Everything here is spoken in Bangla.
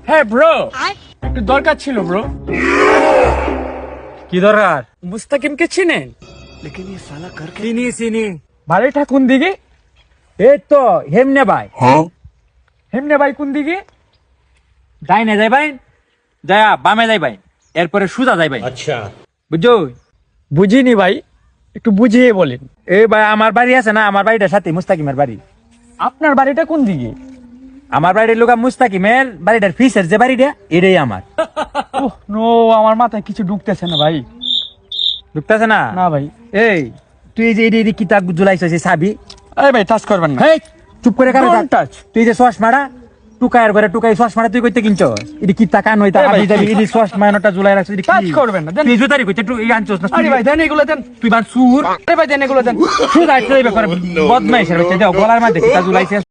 হ্যাঁ ব্রো, একটু দরকার ছিল ব্রো। কি দরকার? মুস্তাকিমকে চিনেন? চিনি চিনি। বাড়িটা কোন দিকে? এই তো হেমনে ভাই। হেমনে ভাই কোন দিকে? ডাইনে যাই ভাই, যায়া বামে যাই ভাই, এরপরে সুজা যাই ভাই। अच्छा। বুঝছো? বুঝিনি ভাই, একটু বুঝিয়ে বলেন। এই ভাই আমার বাড়ি আছে না, আমার বাড়িটার সাথে মুস্তাকিমের বাড়ি। আপনার বাড়িটা কোন দিকে? আমার বাড়ির লোক মুস্তাকিমের বাড়িটার ফিসের যে বাড়িটা এটাই আমার। ওহ নো, আমার মাথায় কিছু ঢুকতেছে না ভাই। ঢুকতেছে না? না ভাই। এই তুই যে এই কিতাব জুলাইছিস এই চাবি, এই ভাই টাচ করবেন না। হেই চুপ করে কারে Don't touch. তুই যে চশমাটা টুকায়ের ঘরে টুকাই চশমাটা তুই কইতে কিনছ, এটি কি টাকা নই তা এ ভাই, আবি যাবি এটি চশমাটা জুলাই রাখছিস এটি টাচ কি? করবেন না, দেন। তুই জুতারি কইতে তুই আনছস না? আরে ভাই দেন এগুলো দেন। তুই বার সুর আরে ভাই দেন এগুলো দেন। সুর আইছে এই ব্যাপারে বদমাইশের হচ্ছে, দাও গলার মধ্যে কিতাব জুলাইছিস।